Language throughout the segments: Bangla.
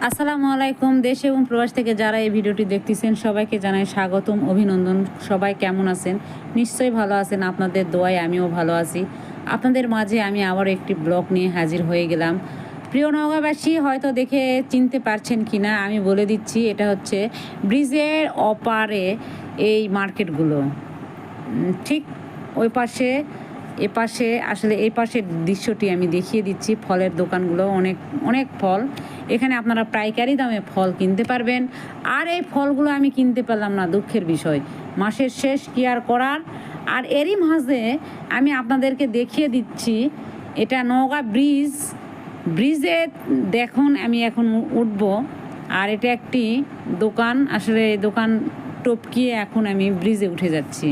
আসসালামু আলাইকুম। দেশ এবং প্রবাস থেকে যারা এই ভিডিওটি দেখতেছেন সবাইকে জানাই স্বাগতম, অভিনন্দন। সবাই কেমন আছেন? নিশ্চয়ই ভালো আছেন। আপনাদের দোয়ায় আমিও ভালো আছি। আপনাদের মাঝে আমি আবার একটি ব্লগ নিয়ে হাজির হয়ে গেলাম। প্রিয় নওগাঁবাসী হয়তো দেখে চিনতে পারছেন কি না আমি বলে দিচ্ছি। এটা হচ্ছে ব্রিজের অপারে এই মার্কেটগুলো, ঠিক ওই পাশে এপাশে আসলে এই পাশের দৃশ্যটি আমি দেখিয়ে দিচ্ছি। ফলের দোকানগুলো অনেক অনেক ফল, এখানে আপনারা পাইকারি দামে ফল কিনতে পারবেন। আর এই ফলগুলো আমি কিনতে পারলাম না, দুঃখের বিষয়। মাসের শেষ কি আর করার। আর এরই মাঝে আমি আপনাদেরকে দেখিয়ে দিচ্ছি, এটা নওগাঁ ব্রিজে দেখুন আমি এখন উঠব। আর এটা একটি দোকান, আসলে এই দোকান টপকিয়ে এখন আমি ব্রিজে উঠে যাচ্ছি।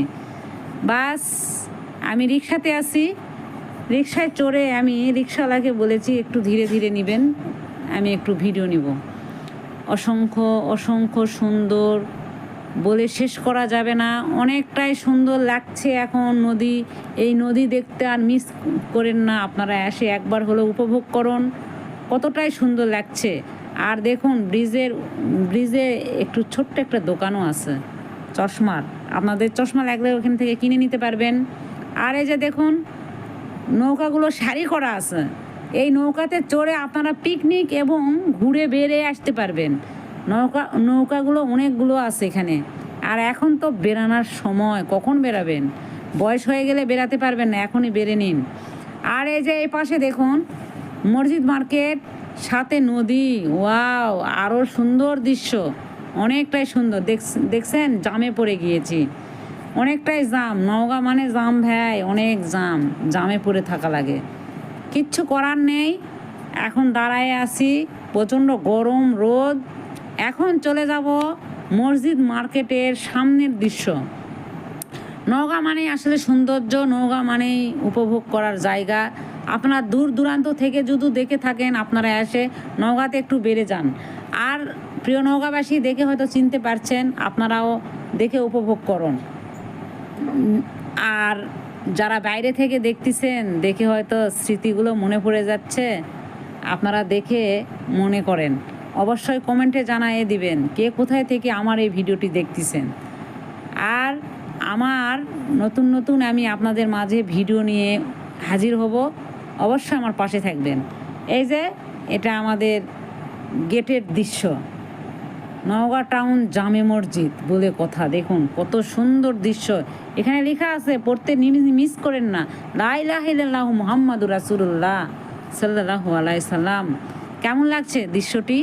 বাস আমি রিক্সাতে আছি, রিক্সায় চড়ে আমি রিক্সাওয়ালাকে বলেছি একটু ধীরে ধীরে নেবেন, আমি একটু ভিডিও নিব। অসংখ্য অসংখ্য সুন্দর, বলে শেষ করা যাবে না। অনেকটাই সুন্দর লাগছে এখন নদী। এই নদী দেখতে আর মিস করেন না, আপনারা এসে একবার হলেও উপভোগ করুন, কতটাই সুন্দর লাগছে। আর দেখুন ব্রিজে একটু ছোট্ট একটা দোকানও আছে চশমার, আপনাদের চশমা লাগলে ওখান থেকে কিনে নিতে পারবেন। আর এই যে দেখুন নৌকাগুলো সারি করা আছে, এই নৌকাতে চড়ে আপনারা পিকনিক এবং ঘুরে বেরিয়ে আসতে পারবেন। নৌকাগুলো অনেকগুলো আছে এখানে। আর এখন তো বেরানোর সময়, কখন বেরাবেন? বয়স হয়ে গেলে বেরাতে পারবেন না, এখনই বেরে নিন। আর এই যে এই পাশে দেখুন মসজিদ মার্কেট, সাথে নদী। ওয়াও, আরও সুন্দর দৃশ্য, অনেকটাই সুন্দর। দেখছেন জামে পড়ে গিয়েছি, অনেকটাই জাম। নওগাঁ মানে জাম ভাই, অনেক জামে পড়ে থাকা লাগে। কিচ্ছু করার নেই, এখন দাঁড়ায় আছি, প্রচণ্ড গরম রোদ। এখন চলে যাব মসজিদ মার্কেটের সামনের দৃশ্য। নওগাঁ মানেই আসলে সৌন্দর্য, নওগাঁ মানেই উপভোগ করার জায়গা। আপনারা দূর দূরান্ত থেকে যদি দেখে থাকেন, আপনারা এসে নওগাঁতে একটু বেড়ে যান। আর প্রিয় নওগাঁবাসী দেখে হয়তো চিনতে পারছেন, আপনারাও দেখে উপভোগ করুন। আর যারা বাইরে থেকে দেখতেছেন, দেখে হয়তো স্মৃতিগুলো মনে পড়ে যাচ্ছে, আপনারা দেখে মনে করেন, অবশ্যই কমেন্টে জানিয়ে দিবেন কে কোথায় থেকে আমার এই ভিডিওটি দেখতেছেন। আর আমার নতুন নতুন আমি আপনাদের মাঝে ভিডিও নিয়ে হাজির হব, অবশ্যই আমার পাশে থাকবেন। এই যে এটা আমাদের গেটের দৃশ্য, নওগাঁ টাউন জামে মসজিদ বলে কথা। দেখুন কত সুন্দর দৃশ্য, এখানে লেখা আছে, পড়তে মিস করেন না, লা ইলাহা ইল্লাল্লাহু মুহাম্মাদুর রাসূলুল্লাহ সাল্লাল্লাহু আলাইহি সাল্লাম। কেমন লাগছে দৃশ্যটি?